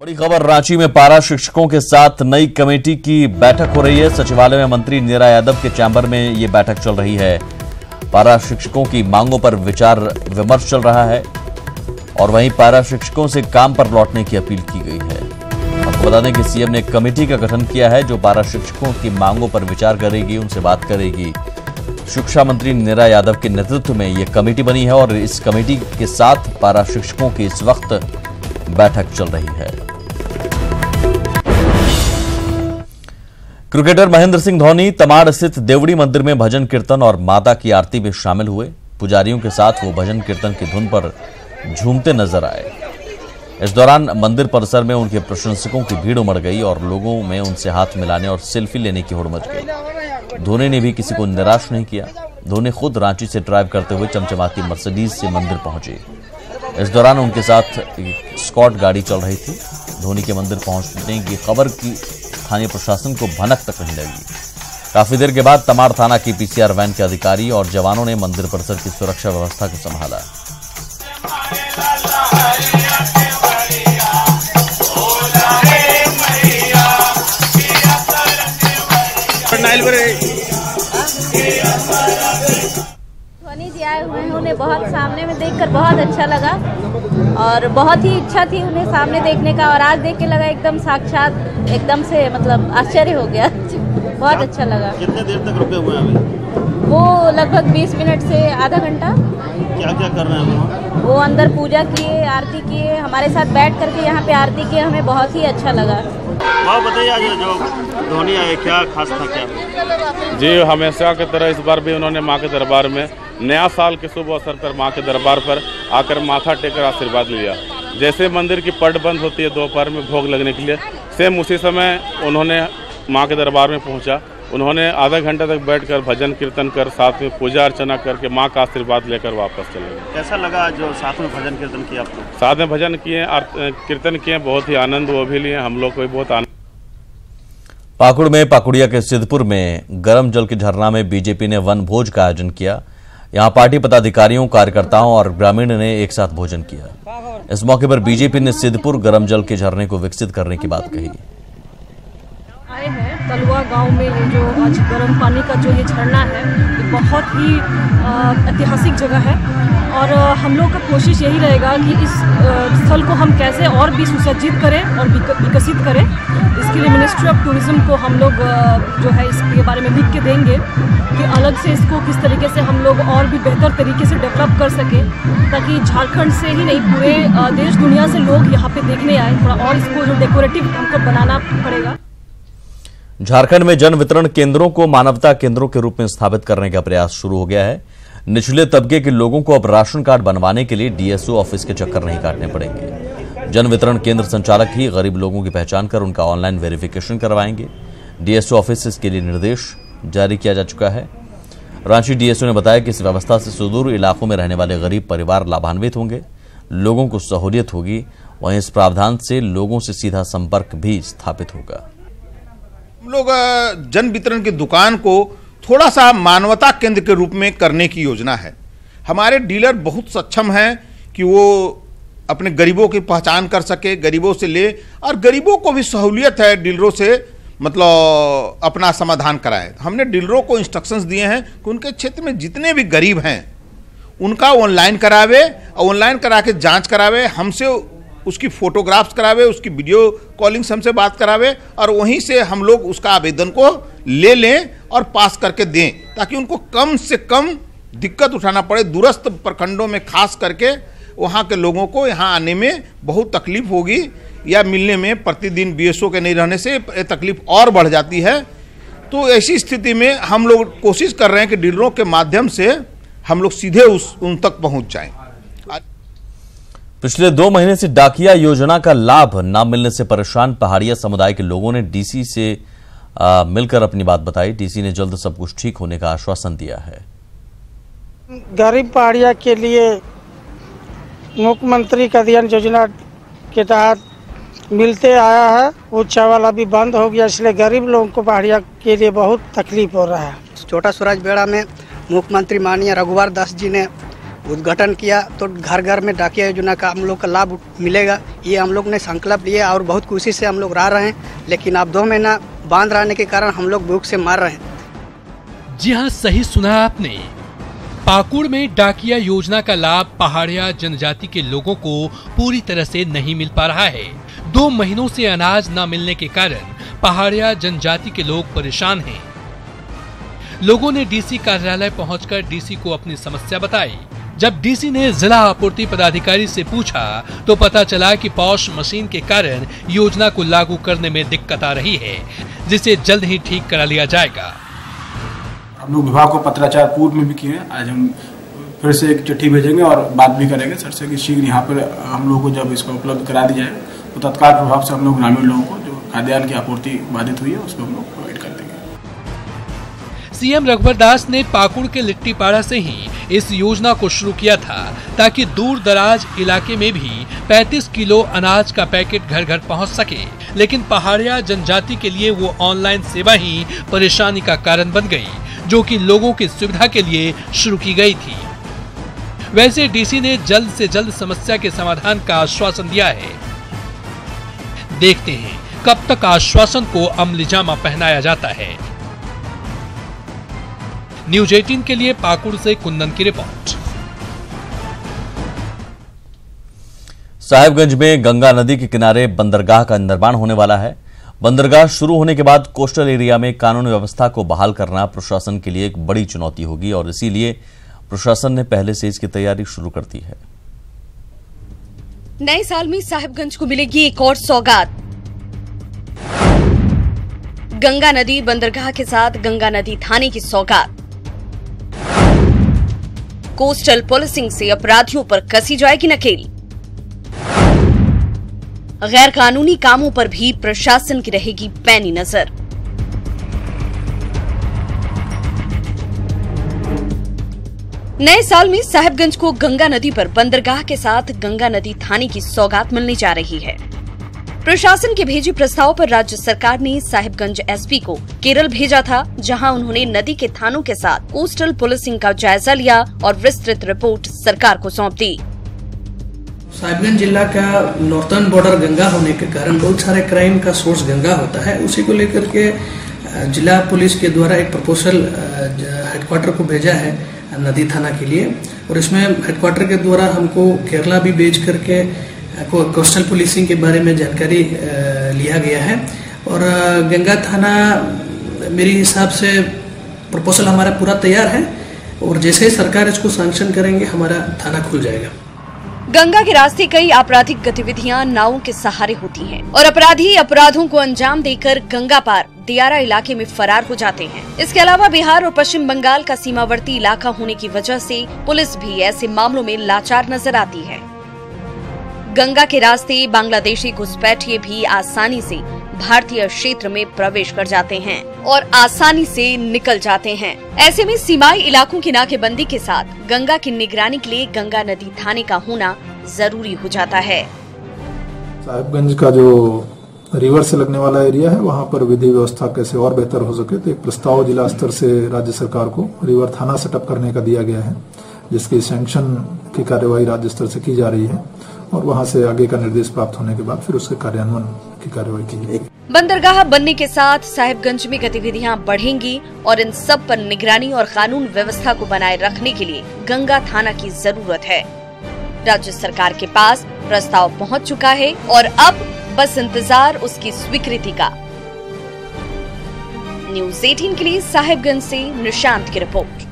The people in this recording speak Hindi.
बड़ी खबर, रांची में पारा शिक्षकों के साथ नई कमेटी की बैठक हो रही है। सचिवालय में मंत्री नीरा यादव के चैम्बर में ये बैठक चल रही है। पारा शिक्षकों की मांगों पर विचार विमर्श चल रहा है और वहीं पारा शिक्षकों से काम पर लौटने की अपील की गई है। आपको बता दें कि सीएम ने एक कमेटी का गठन किया है जो पारा शिक्षकों की मांगों पर विचार करेगी, उनसे बात करेगी। शिक्षा मंत्री नीरा यादव के नेतृत्व में यह कमेटी बनी है और इस कमेटी के साथ पारा शिक्षकों की इस वक्त बैठक चल रही है। क्रिकेटर महेंद्र सिंह धोनी तमाड़ स्थित देवड़ी मंदिर में भजन कीर्तन और माता की आरती में शामिल हुए। पुजारियों के साथ वो भजन कीर्तन की धुन पर झूमते नजर आए। इस दौरान मंदिर परिसर में उनके प्रशंसकों की भीड़ उमड़ गई और लोगों में उनसे हाथ मिलाने और सेल्फी लेने की होड़ मच गई। धोनी ने भी किसी को निराश नहीं किया। धोनी खुद रांची से ड्राइव करते हुए चमचमाती मर्सिडीज से मंदिर पहुंचे। इस दौरान उनके साथ एक स्कॉट गाड़ी चल रही थी। धोनी के मंदिर पहुंचने की खबर की स्थानीय प्रशासन को भनक तक नहीं लगी। काफी देर के बाद तमाड़ थाना की पीसीआर वैन के अधिकारी और जवानों ने मंदिर परिसर की सुरक्षा व्यवस्था को संभाला। धोनी जी आए हुए हैं, उन्हें बहुत सामने में देखकर बहुत अच्छा लगा और बहुत ही इच्छा थी उन्हें सामने देखने का और आज देख के लगा एकदम साक्षात, एकदम से मतलब आश्चर्य हो गया। बहुत अच्छा लगा। कितने देर तक रुके हुए हैं अभी? वो लगभग 20 मिनट से आधा घंटा। क्या क्या कर रहे हैं वो अंदर पूजा किए, आरती किए, हमारे साथ बैठ करके यहाँ पे आरती किए, हमें बहुत ही अच्छा लगा। बताइए आज जो धोनी आए क्या खास था क्या? जी, हमेशा की तरह इस बार भी उन्होंने माँ के दरबार में नया साल के शुभ अवसर पर माँ के दरबार पर आकर माथा टेकर आशीर्वाद लिया। जैसे मंदिर की पट बंद होती है दोपहर में भोग लगने के लिए, सेम उसी समय उन्होंने माँ के दरबार में पहुँचा। उन्होंने आधा घंटा तक बैठकर भजन कीर्तन कर साथ में पूजा अर्चना करके माँ का आशीर्वाद लेकर वापस चले गए। कैसा लगा जो साथ में भजन कीर्तन किया आपको? साथ में भजन किए, कीर्तन किए, बहुत ही आनंद वो भी लिए, हम लोग को भी बहुत आनंद। पाकुड़ में पाकुड़िया के सिद्धपुर में गर्म जल के झरना में बीजेपी ने वन भोज का आयोजन किया। यहां पार्टी पदाधिकारियों, कार्यकर्ताओं और ग्रामीण ने एक साथ भोजन किया। इस मौके पर बीजेपी ने सिद्धपुर गर्म जल के झरने को विकसित करने की बात कही। आए हैं तलुआ गांव में, ये जो आज गर्म पानी का जो ये झरना है, ये बहुत ही ऐतिहासिक जगह है और हम लोग का कोशिश यही रहेगा कि इस स्थल को हम कैसे और भी सुसज्जित करें और विकसित करें। इसके लिए मिनिस्ट्री ऑफ टूरिज्म को हम लोग जो है इसके बारे में लिख के देंगे कि अलग से इसको किस तरीके से हम लोग और भी बेहतर तरीके से डेवलप कर सकें, ताकि झारखंड से ही नहीं पूरे देश दुनिया से लोग यहाँ पे देखने आए। थोड़ा और इसको जो डेकोरेटिव हमको बनाना पड़ेगा। झारखंड में जन वितरण केंद्रों को मानवता केंद्रों के रूप में स्थापित करने का प्रयास शुरू हो गया है। निचले तबके के लोगों को अब राशन कार्ड बनवाने के लिए डीएसओ ऑफिस के चक्कर नहीं काटने पड़ेंगे। जन वितरण केंद्र संचालक ही गरीब लोगों की पहचान कर उनका ऑनलाइन वेरिफिकेशन करवाएंगे। डीएसओ ऑफिस इसके लिए निर्देश जारी किया जा चुका है। रांची डीएसओ ने बताया कि इस व्यवस्था से सुदूर इलाकों में रहने वाले गरीब परिवार लाभान्वित होंगे, लोगों को सहूलियत होगी। वहीं इस प्रावधान से लोगों से सीधा संपर्क भी स्थापित होगा। हम लोग जन वितरण की दुकान को थोड़ा सा मानवता केंद्र के रूप में करने की योजना है। हमारे डीलर बहुत सक्षम हैं कि वो अपने गरीबों की पहचान कर सके, गरीबों से ले, और गरीबों को भी सहूलियत है डीलरों से मतलब अपना समाधान कराए। हमने डीलरों को इंस्ट्रक्शंस दिए हैं कि उनके क्षेत्र में जितने भी गरीब हैं उनका ऑनलाइन करावे, ऑनलाइन करा के जाँच करावे, हमसे उसकी फोटोग्राफ्स करावे, उसकी वीडियो कॉलिंग हमसे बात करावे और वहीं से हम लोग उसका आवेदन को ले लें और पास करके दें, ताकि उनको कम से कम दिक्कत उठाना पड़े। दूरस्थ प्रखंडों में खास करके वहाँ के लोगों को यहाँ आने में बहुत तकलीफ होगी या मिलने में प्रतिदिन बीएसओ के नहीं रहने से तकलीफ और बढ़ जाती है। तो ऐसी स्थिति में हम लोग कोशिश कर रहे हैं कि डीलरों के माध्यम से हम लोग सीधे उन तक पहुँच जाएँ। पिछले 2 महीने से डाकिया योजना का लाभ न मिलने से परेशान पहाड़िया समुदाय के लोगों ने डीसी से मिलकर अपनी बात बताई। डीसी ने जल्द सब कुछ ठीक होने का आश्वासन दिया है। गरीब पहाड़िया के लिए मुख्यमंत्री कल्याण योजना के तहत मिलते आया है, वो चावल अभी बंद हो गया, इसलिए गरीब लोगों को पहाड़िया के लिए बहुत तकलीफ हो रहा है। छोटा स्वराज बेड़ा में मुख्यमंत्री माननीय रघुवर दास जी ने उद्घाटन किया तो घर घर में डाकिया योजना का हम लोग का लाभ मिलेगा, ये हम लोग ने संकल्प लिया और बहुत खुशी से हम लोग रह रहे हैं। लेकिन अब 2 महीना बांध रहने के कारण हम लोग भूख से मर रहे हैं। जी हाँ, सही सुना आपने। पाकुड़ में डाकिया योजना का लाभ पहाड़िया जनजाति के लोगों को पूरी तरह से नहीं मिल पा रहा है। 2 महीनों से अनाज न मिलने के कारण पहाड़िया जनजाति के लोग परेशान हैं। लोगों ने डीसी कार्यालय पहुंचकर डीसी को अपनी समस्या बताई। जब डीसी ने जिला आपूर्ति पदाधिकारी से पूछा तो पता चला कि पॉश मशीन के कारण योजना को लागू करने में दिक्कत आ रही है, जिसे जल्द ही ठीक करा लिया जाएगा। हम लोग विभाग को पत्राचार पूर्व में भी किए हैं। आज हम फिर से एक चिट्ठी भेजेंगे और बात भी करेंगे सर से कि शीघ्र यहाँ पर हम लोगों को जब इसको उपलब्ध करा दी जाए तो तत्काल प्रभाव से हम लोग ग्रामीण लोगों को जो खाद्यान्न की आपूर्ति बाधित हुई है उसको हम लोग प्रोवाइड कर देंगे। सीएम रघुवर दास ने पाकुड़ के लिट्टीपाड़ा से ही इस योजना को शुरू किया था ताकि दूर दराज इलाके में भी 35 किलो अनाज का पैकेट घर घर पहुंच सके, लेकिन पहाड़िया जनजाति के लिए वो ऑनलाइन सेवा ही परेशानी का कारण बन गई, जो कि लोगों की सुविधा के लिए शुरू की गई थी। वैसे डीसी ने जल्द से जल्द समस्या के समाधान का आश्वासन दिया है। देखते हैं कब तक आश्वासन को अमलीजामा पहनाया जाता है। न्यूज 18 के लिए पाकुड़ से कुंदन की रिपोर्ट। साहिबगंज में गंगा नदी के किनारे बंदरगाह का निर्माण होने वाला है। बंदरगाह शुरू होने के बाद कोस्टल एरिया में कानून व्यवस्था को बहाल करना प्रशासन के लिए एक बड़ी चुनौती होगी और इसीलिए प्रशासन ने पहले से इसकी तैयारी शुरू कर दी है। नए साल में साहिबगंज को मिलेगी एक और सौगात। गंगा नदी बंदरगाह के साथ गंगा नदी थाने की सौगात। कोस्टल पुलिसिंग से अपराधियों पर कसी जाएगी नकेल। गैर कानूनी कामों पर भी प्रशासन की रहेगी पैनी नजर। नए साल में साहिबगंज को गंगा नदी पर बंदरगाह के साथ गंगा नदी थाने की सौगात मिलने जा रही है। प्रशासन के भेजे प्रस्ताव पर राज्य सरकार ने साहिबगंज एसपी को केरल भेजा था, जहां उन्होंने नदी के थानों के साथ कोस्टल पुलिसिंग का जायजा लिया और विस्तृत रिपोर्ट सरकार को सौंप दी। साहिबगंज जिला का नॉर्थर्न बॉर्डर गंगा होने के कारण बहुत सारे क्राइम का सोर्स गंगा होता है। उसी को लेकर के जिला पुलिस के द्वारा एक प्रपोजल हेडक्वार्टर को भेजा है नदी थाना के लिए, और इसमें हेडक्वार्टर के द्वारा हमको केरला भी भेज करके कोस्टल पुलिसिंग के बारे में जानकारी लिया गया है। और गंगा थाना मेरे हिसाब से प्रपोजल हमारा पूरा तैयार है और जैसे ही सरकार इसको सैंक्शन करेंगे हमारा थाना खुल जाएगा। गंगा के रास्ते कई आपराधिक गतिविधियां नावों के सहारे होती हैं और अपराधी अपराधों को अंजाम देकर गंगा पार दियारा इलाके में फरार हो जाते हैं। इसके अलावा बिहार और पश्चिम बंगाल का सीमावर्ती इलाका होने की वजह से पुलिस भी ऐसे मामलों में लाचार नजर आती है। गंगा के रास्ते बांग्लादेशी घुसपैठिए भी आसानी से भारतीय क्षेत्र में प्रवेश कर जाते हैं और आसानी से निकल जाते हैं। ऐसे में सीमाई इलाकों की नाकेबंदी के साथ गंगा की निगरानी के लिए गंगा नदी थाने का होना जरूरी हो जाता है। साहिबगंज का जो रिवर से लगने वाला एरिया है वहाँ पर विधि व्यवस्था कैसे और बेहतर हो सके, तो एक प्रस्ताव जिला स्तर से राज्य सरकार को रिवर थाना सेटअप करने का दिया गया है, जिसकी सैंक्शन की कार्यवाही राज्य स्तर से की जा रही है और वहां से आगे का निर्देश प्राप्त होने के बाद फिर उसके कार्यान्वयन की कार्यवाही की जाएगी। बंदरगाह बनने के साथ साहिबगंज में गतिविधियां बढ़ेंगी और इन सब पर निगरानी और कानून व्यवस्था को बनाए रखने के लिए गंगा थाना की जरूरत है। राज्य सरकार के पास प्रस्ताव पहुंच चुका है और अब बस इंतजार उसकी स्वीकृति का। न्यूज 18 के लिए साहिबगंज से निशांत की रिपोर्ट।